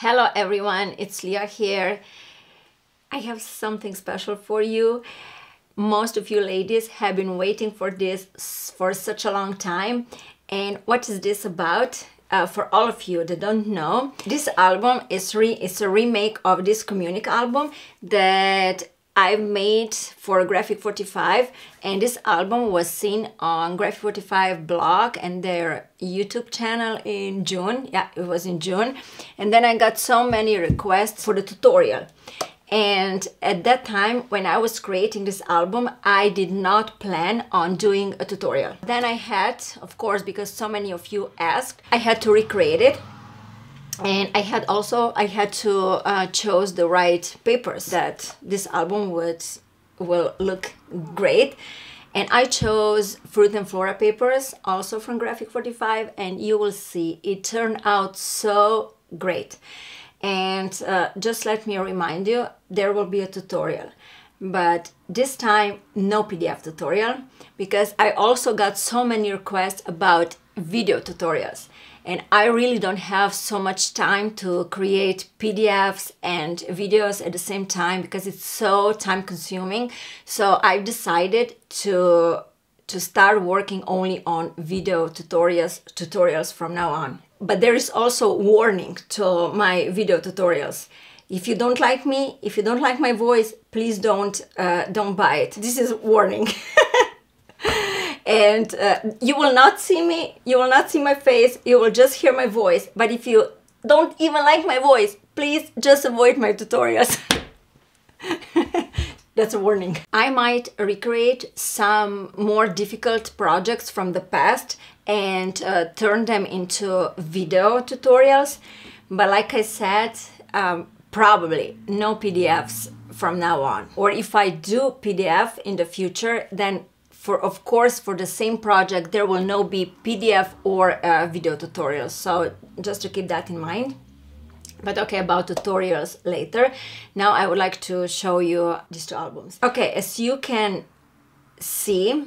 Hello everyone, it's Leah here. I have something special for you. Most of you ladies have been waiting for this for such a long time. And what is this about? For all of you that don't know, this album is a remake of this Communique album that I made for Graphic 45, and this album was seen on Graphic 45 blog and their YouTube channel in June. Yeah, it was in June. And then I got so many requests for the tutorial. And at that time, when I was creating this album, I did not plan on doing a tutorial. Then I had, of course, because so many of you asked, I had to recreate it. And I had to choose the right papers that this album will look great. And I chose Fruit and Flora papers, also from Graphic 45, and you will see it turned out so great. And just let me remind you, there will be a tutorial, but this time no PDF tutorial, because I also got so many requests about video tutorials. And I really don't have so much time to create PDFs and videos at the same time because it's so time consuming. So I decided to start working only on video tutorials from now on. But there is also warning to my video tutorials. If you don't like me, if you don't like my voice, please don't buy it. This is warning. And you will not see me, you will not see my face, you will just hear my voice. But if you don't even like my voice, please just avoid my tutorials. That's a warning. I might recreate some more difficult projects from the past and turn them into video tutorials. But like I said, probably no PDFs from now on. Or if I do PDF in the future, then of course, for the same project, there will no be PDF or video tutorials. So just to keep that in mind. But okay, about tutorials later. Now I would like to show you these two albums. Okay, as you can see,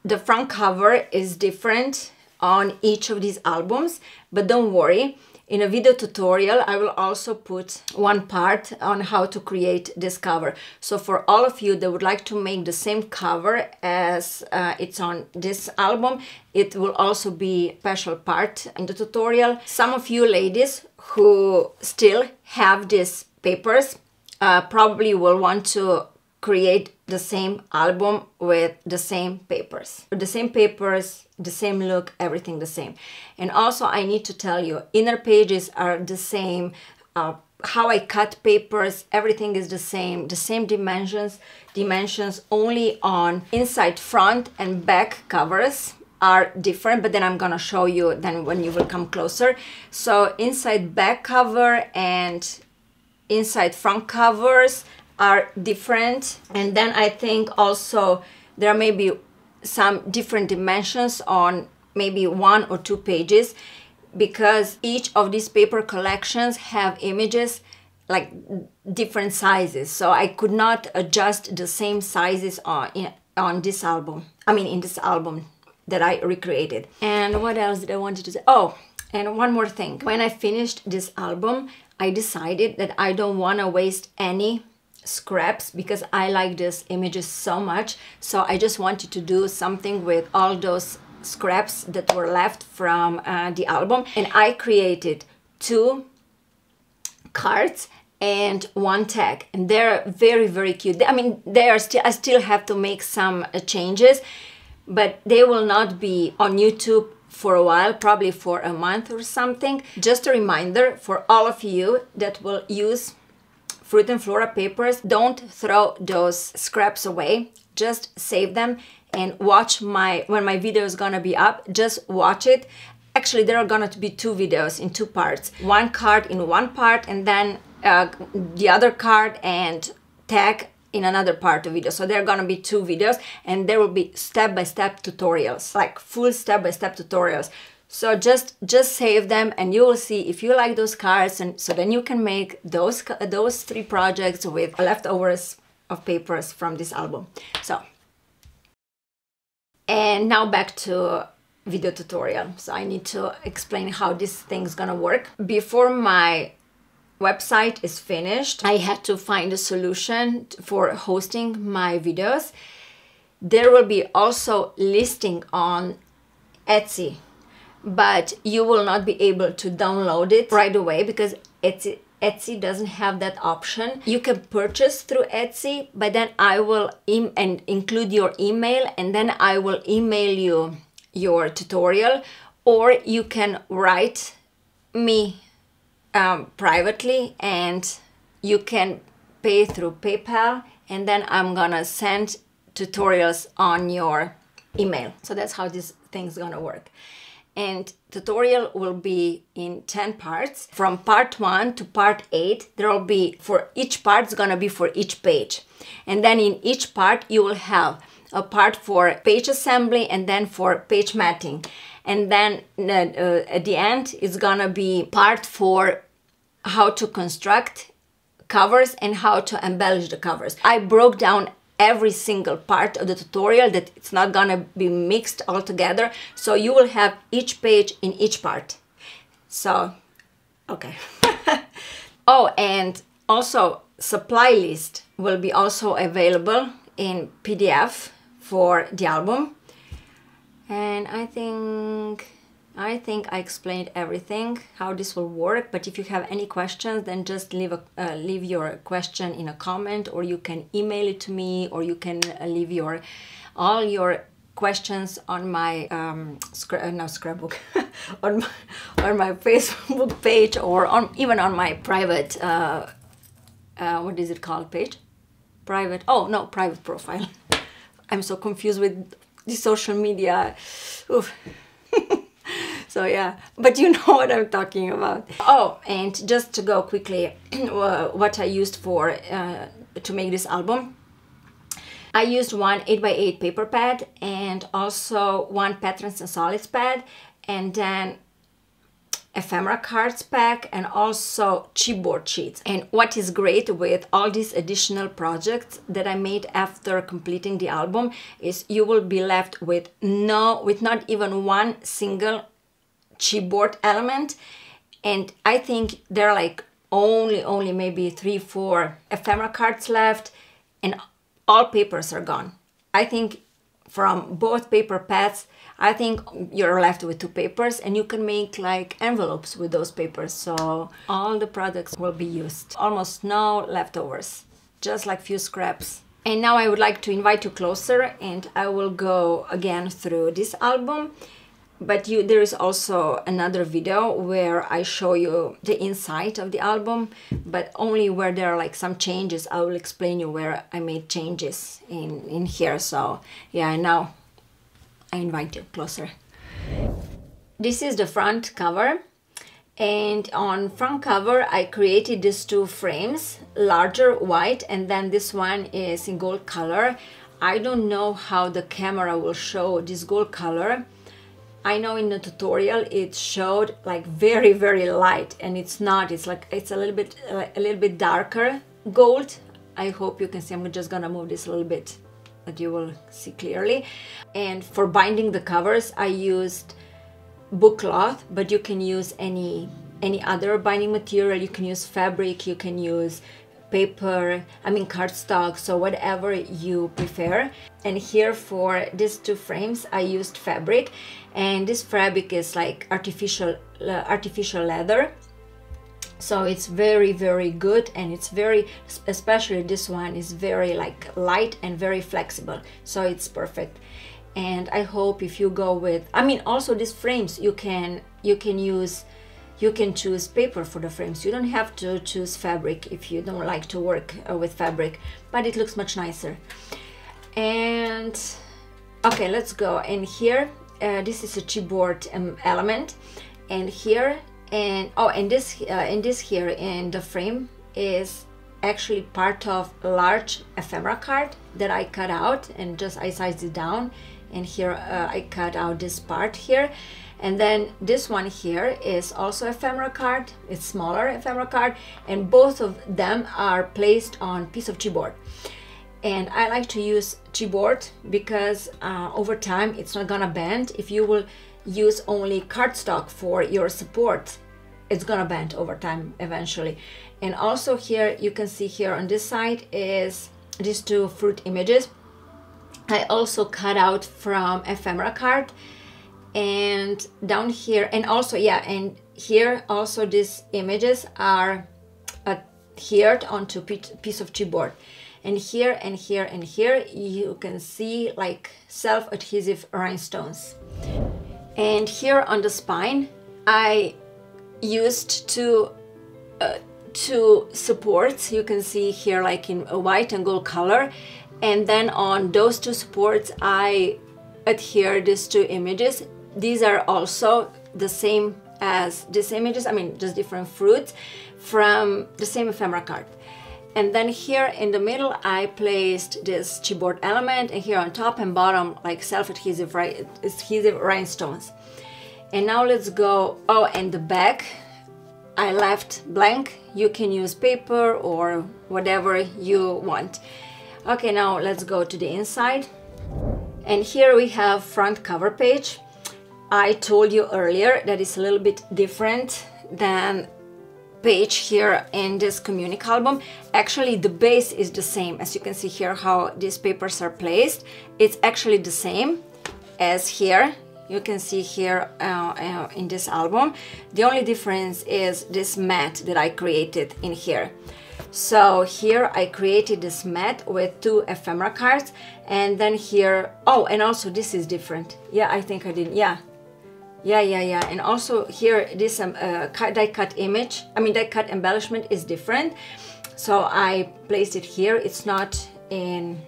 the front cover is different on each of these albums, but don't worry. In a video tutorial, I will also put one part on how to create this cover. So for all of you that would like to make the same cover as it's on this album, it will also be a special part in the tutorial. Some of you ladies who still have these papers probably will want to create the same album with the same papers. The same papers, the same look, everything the same. And also I need to tell you, inner pages are the same. How I cut papers, everything is the same dimensions only on inside front and back covers are different, but then I'm gonna show you then when you will come closer. So inside back cover and inside front covers are different. And then I think also there may be some different dimensions on maybe 1 or 2 pages, because each of these paper collections have images like different sizes. So I could not adjust the same sizes on this album. I mean, in this album that I recreated. And what else did I want to say? Oh, and one more thing. When I finished this album, I decided that I don't want to waste any scraps because I like these images so much. So I just wanted to do something with all those scraps that were left from the album. And I created 2 cards and 1 tag. And they're very, very cute. I mean, I still have to make some changes, but they will not be on YouTube for a while, probably for a month or something. Just a reminder for all of you that will use Fruit and Flora papers, don't throw those scraps away, just save them and watch when my video is gonna be up, just watch it. Actually, there are gonna be 2 videos in 2 parts. 1 card in 1 part and then the other card and tag in another part of the video. So there are gonna be 2 videos and there will be step-by-step tutorials, like full step-by-step tutorials. So just save them and you will see if you like those cards, and so then you can make those 3 projects with leftovers of papers from this album. So, and now back to video tutorial. So I need to explain how this thing's gonna work. Before my website is finished. I had to find a solution for hosting my videos. There will be also listing on Etsy, but you will not be able to download it right away because Etsy doesn't have that option. You can purchase through Etsy, but then I will include your email, and then I will email you your tutorial, or you can write me privately and you can pay through PayPal, and then I'm gonna send tutorials on your email. So that's how this thing's gonna work. And tutorial will be in 10 parts. From part 1 to part 8, there will be, for each part, it's gonna be for each page. And then in each part, you will have a part for page assembly and then for page matting. And then at the end, it's gonna be part for how to construct covers and how to embellish the covers. I broke down every single part of the tutorial, that it's not gonna be mixed all together, so you will have each page in each part. So, okay. Oh, and also supply list will be also available in PDF for the album. And I think I explained everything, how this will work, but if you have any questions, then just leave your question in a comment, or you can email it to me, or you can leave all your questions on my scrapbook on my Facebook page, or even on my private what is it called, page? Private, oh no, private profile. I'm so confused with the social media. Oof. So yeah, but you know what I'm talking about. Oh, and just to go quickly, what I used for to make this album. I used one 8x8 paper pad and also one Patterns&Solids pad, and then ephemera cards pack, and also chipboard sheets. And what is great with all these additional projects that I made after completing the album is you will be left with not even one single chipboard element, and I think there are like only maybe 3-4 ephemera cards left, and all papers are gone. I think from both paper pads, I think you're left with 2 papers, and you can make like envelopes with those papers, so all the products will be used. Almost no leftovers, just like few scraps. And now I would like to invite you closer, and I will go again through this album. But there is also another video where I show you the inside of the album, but only where there are like some changes. I will explain you where I made changes in here. So yeah, now I invite you closer. This is the front cover, and on front cover I created these 2 frames, larger white, and then this one is in gold color. I don't know how the camera will show this gold color. I know in the tutorial it showed like very light, and it's not. It's like it's a little bit darker gold. I hope you can see. I'm just gonna move this a little bit that you will see clearly. And for binding the covers I used book cloth, but you can use any other binding material. You can use fabric, you can use paper, cardstock, so whatever you prefer. And here for these 2 frames I used fabric, and this fabric is like artificial leather, so it's very good, and it's very, especially this one is very like light and very flexible, so it's perfect. And I hope if you go with, also these frames you can choose paper for the frames. You don't have to choose fabric if you don't like to work with fabric, but it looks much nicer. And okay, let's go. And here this is a chipboard element, and here and this here in the frame is actually part of a large ephemera card that I cut out, and I sized it down, and here I cut out this part here. And then this one here is also ephemera card. It's smaller ephemera card, and both of them are placed on piece of chipboard. And I like to use chipboard because over time it's not gonna bend. If you will use only cardstock for your support, it's gonna bend over time eventually. And also here you can see here on this side is these two fruit images. I also cut out from ephemera card, and down here, and also and here also these images are adhered onto piece of chipboard. And here and here and here you can see like self-adhesive rhinestones. And here on the spine I used two supports. You can see here like in a white and gold color, and then on those two supports I adhere these two images. These are also the same as these images, I mean just different fruits from the same ephemera card. And then here in the middle I placed this chipboard element, and here on top and bottom like self-adhesive rhinestones. And now let's go, oh, and the back I left blank. You can use paper or whatever you want. Okay, now let's go to the inside. And here we have front cover page. I told you earlier that it's a little bit different than page here in this Communique album. Actually the base is the same, as you can see here how these papers are placed. It's actually the same as here. You can see here in this album. The only difference is this mat that I created in here. So here I created this mat with two ephemera cards, and then here, oh, and also this is different. Yeah, I think I did, yeah. And also here this die cut image, I mean die cut embellishment is different. So I placed it here. It's not in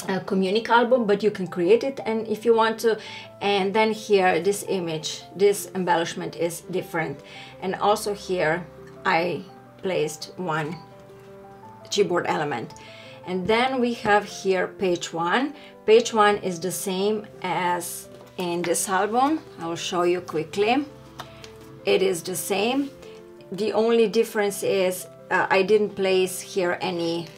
a Communique album, but you can create it and if you want to. And then here this image, this embellishment is different. And also here I placed one chipboard element. And then we have here page one. Page one is the same as in this album. I will show you quickly. It is the same. The only difference is I didn't place here any,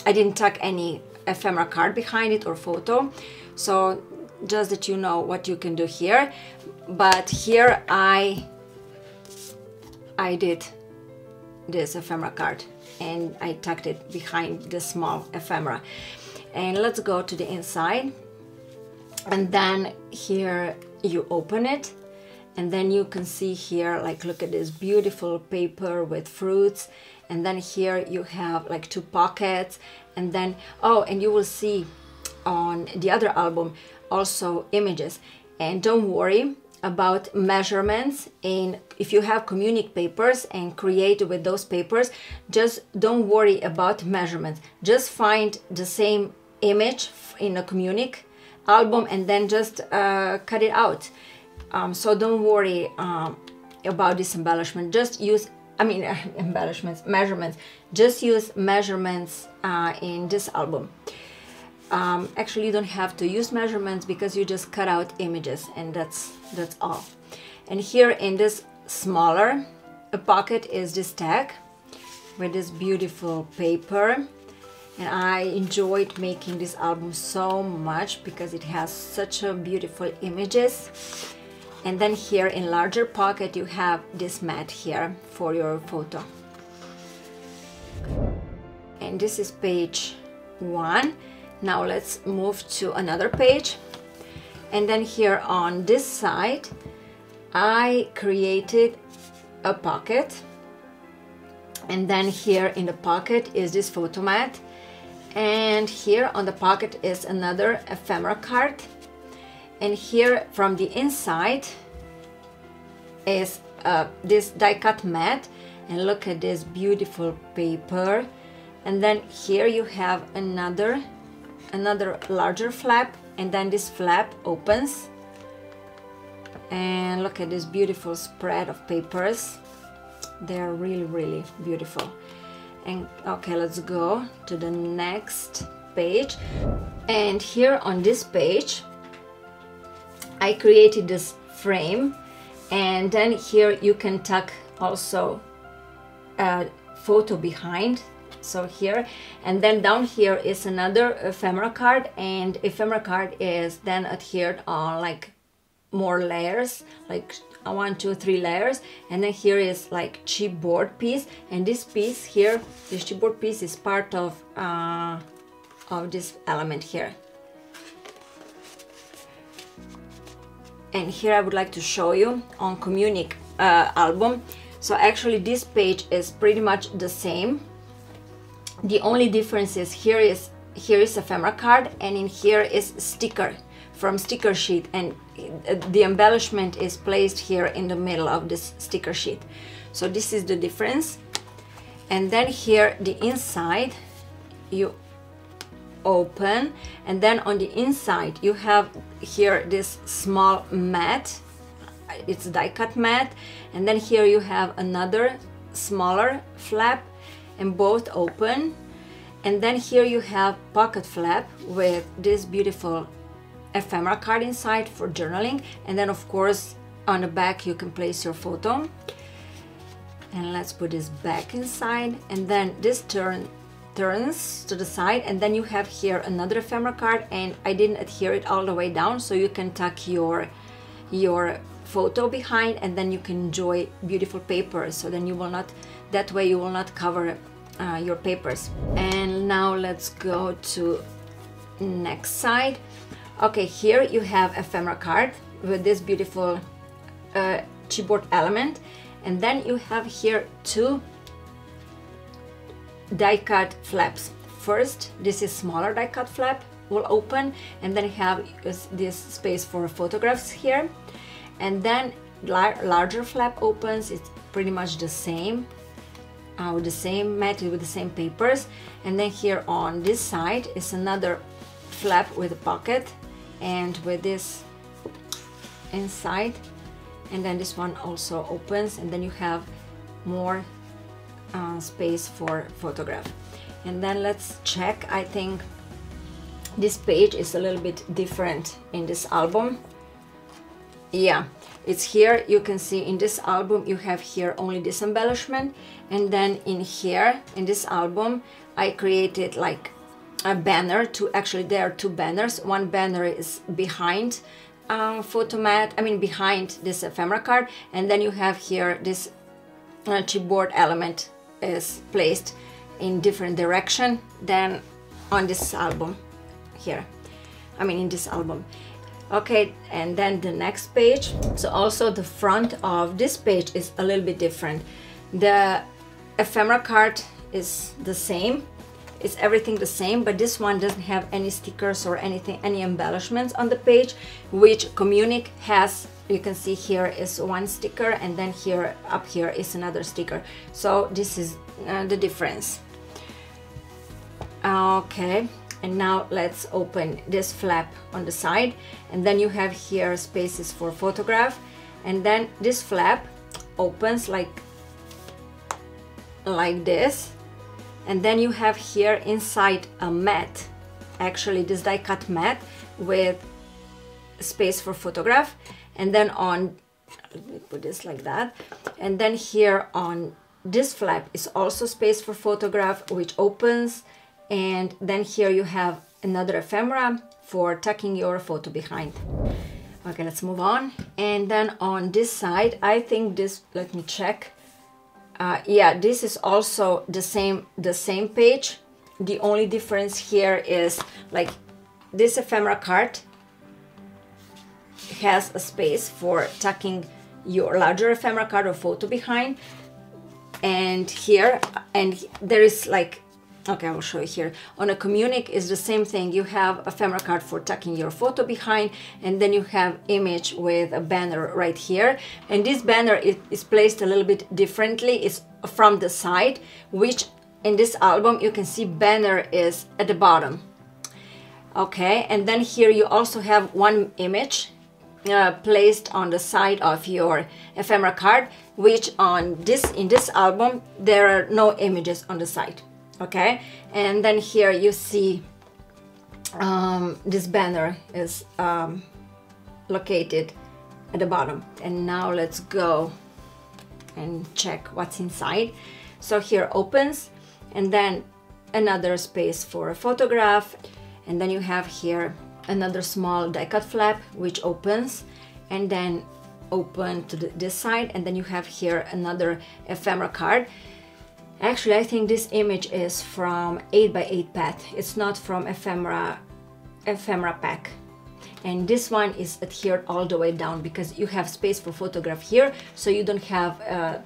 I didn't tuck any ephemera card behind it or photo. So just that you know what you can do here. But here I did this ephemera card and I tucked it behind the small ephemera. And let's go to the inside. And then here you open it, and then you can see here, like, look at this beautiful paper with fruits. And then here you have like two pockets, and then, oh, and you will see on the other album also images. And don't worry about measurements. And if you have Communique papers and create with those papers, just don't worry about measurements. Just find the same image in a Communique album and then just cut it out. So don't worry about this embellishment. Just use, I mean, embellishments, measurements. Just use measurements in this album. Actually, you don't have to use measurements because you just cut out images, and that's all. And here in this smaller pocket is this tag with this beautiful paper. And I enjoyed making this album so much because it has such a beautiful images. And then here in larger pocket you have this mat here for your photo. And this is page one. Now let's move to another page. And then here on this side I created a pocket. And then here in the pocket is this photo mat. And here on the pocket is another ephemera card. And here from the inside is this die cut mat. And look at this beautiful paper. And then here you have another larger flap, and then this flap opens. And look at this beautiful spread of papers. They're really, really beautiful. And okay, let's go to the next page. And here on this page I created this frame, and then here you can tuck also a photo behind, so here. And then down here is another ephemera card, and ephemera card is then adhered on like more layers, like 1, 2, 3 layers, and then here is like chipboard piece, and this piece here, this chipboard piece is part of this element here. And here I would like to show you on Communique album. So actually this page is pretty much the same. The only difference is here is ephemera card, and in here is sticker from sticker sheet, and the embellishment is placed here in the middle of this sticker sheet. So this is the difference. And then here the inside you open, and then on the inside you have here this small mat, it's die cut mat, and then here you have another smaller flap, and both open. And then here you have pocket flap with this beautiful ephemera card inside for journaling, and then of course on the back you can place your photo. And let's put this back inside, and then this turns to the side, and then you have here another ephemera card, and I didn't adhere it all the way down, so you can tuck your photo behind, and then you can enjoy beautiful papers. So then you will not, that way you will not cover your papers. And now let's go to next side. Okay, here you have ephemera card with this beautiful chipboard element, and then you have here two die cut flaps. First, this is smaller die cut flap will open, and then you have this space for photographs here, and then larger flap opens. It's pretty much the same with the same method, with the same papers. And then here on this side is another flap with a pocket and with this inside, and then this one also opens, and then you have more space for photograph. And then let's check. I think this page is a little bit different in this album. Yeah, it's here. You can see in this album you have here only this embellishment, and then in here in this album I created like a banner. Actually there are two banners. One banner is behind photomat, I mean behind this ephemera card, and then you have here this chipboard element is placed in different direction than on this album here, I mean in this album. Okay, and then the next page. So also the front of this page is a little bit different. The ephemera card is the same, it's everything the same, but this one doesn't have any stickers or anything, any embellishments on the page, which Communique has. You can see here is one sticker, and then here up here is another sticker. So this is the difference. Okay, and now let's open this flap on the side, and then you have here spaces for photograph, and then this flap opens like this, and then you have here inside a mat, actually this die cut mat with space for photograph. And then on, let me put this like that, and then here on this flap is also space for photograph, which opens, and then here you have another ephemera for tucking your photo behind. Okay, let's move on. And then on this side, I think this, let me check. Yeah, this is also the same page. The only difference here is like this ephemera card has a space for tucking your larger ephemera card or photo behind, and here, and there is like, okay, I will show you here. On a Communique is the same thing. You have ephemera card for tucking your photo behind, and then you have image with a banner right here, and this banner is placed a little bit differently. It's from the side, which in this album you can see banner is at the bottom. Okay, and then here you also have one image placed on the side of your ephemera card, which in this album there are no images on the side. Okay, and then here you see this banner is located at the bottom. And now let's go and check what's inside. So here opens, and then another space for a photograph, and then you have here another small die cut flap which opens, and then open to this side, and then you have here another ephemera card. Actually, I think this image is from 8x8 pad. It's not from ephemera pack. And this one is adhered all the way down because you have space for photograph here, so you don't have a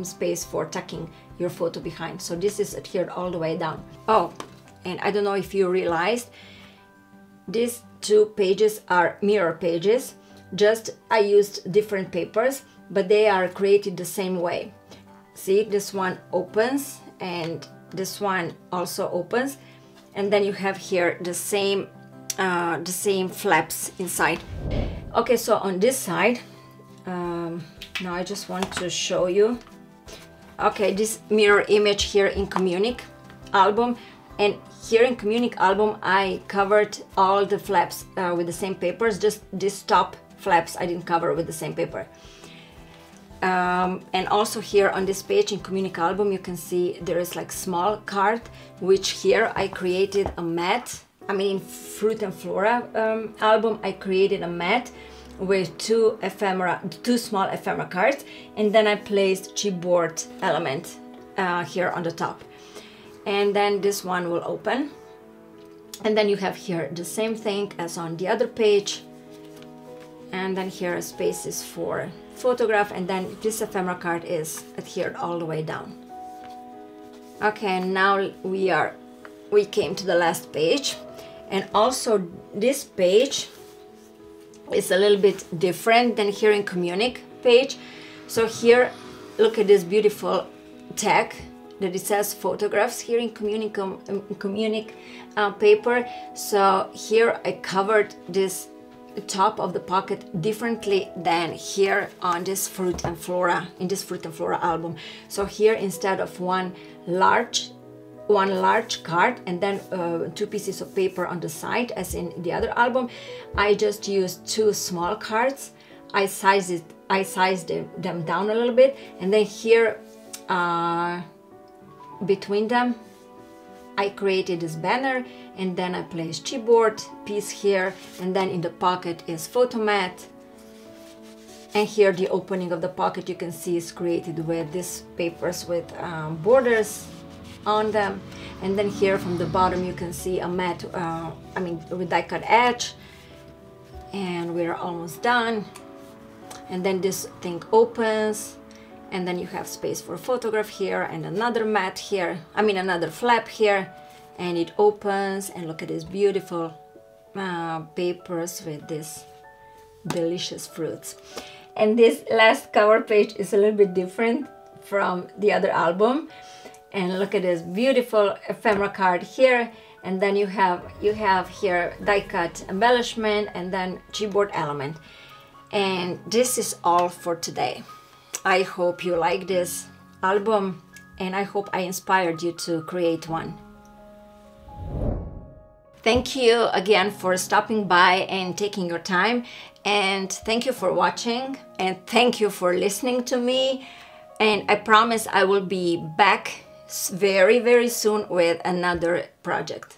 space for tucking your photo behind. So this is adhered all the way down. Oh, and I don't know if you realized, these two pages are mirror pages. Just I used different papers, but they are created the same way. See, this one opens and this one also opens, and then you have here the same flaps inside. Okay, so on this side, now I just want to show you. Okay, this mirror image here in Communique Album, and here in Communique Album I covered all the flaps with the same papers. Just these top flaps I didn't cover with the same paper. And also here on this page in Communique Album you can see there is like small card, which here I created a mat. I mean, in Fruit and Flora album I created a mat with two small ephemera cards, and then I placed chipboard element here on the top. And then this one will open, and then you have here the same thing as on the other page, and then here are spaces for photograph, and then this ephemera card is adhered all the way down. Okay, and now we came to the last page, and also this page is a little bit different than here in Communique page. So here, look at this beautiful tag that it says photographs here in Communique paper. So here I covered this top of the pocket differently than here on this Fruit and Flora, in this Fruit and Flora album. So here, instead of one large card and then two pieces of paper on the side as in the other album, I just used two small cards. I sized them down a little bit, and then here between them I created this banner, and then I placed chipboard piece here, and then in the pocket is photo mat. And here the opening of the pocket you can see is created with these papers with borders on them. And then here from the bottom you can see a mat, with die cut edge, and we're almost done. And then this thing opens, and then you have space for a photograph here, and another mat here, another flap here, and it opens, and look at these beautiful papers with these delicious fruits. And this last cover page is a little bit different from the other album, and look at this beautiful ephemera card here, and then you have here die cut embellishment and then chipboard element. And this is all for today. I hope you like this album, and I hope I inspired you to create one. Thank you again for stopping by and taking your time, and thank you for watching, and thank you for listening to me. And I promise I will be back very, very soon with another project.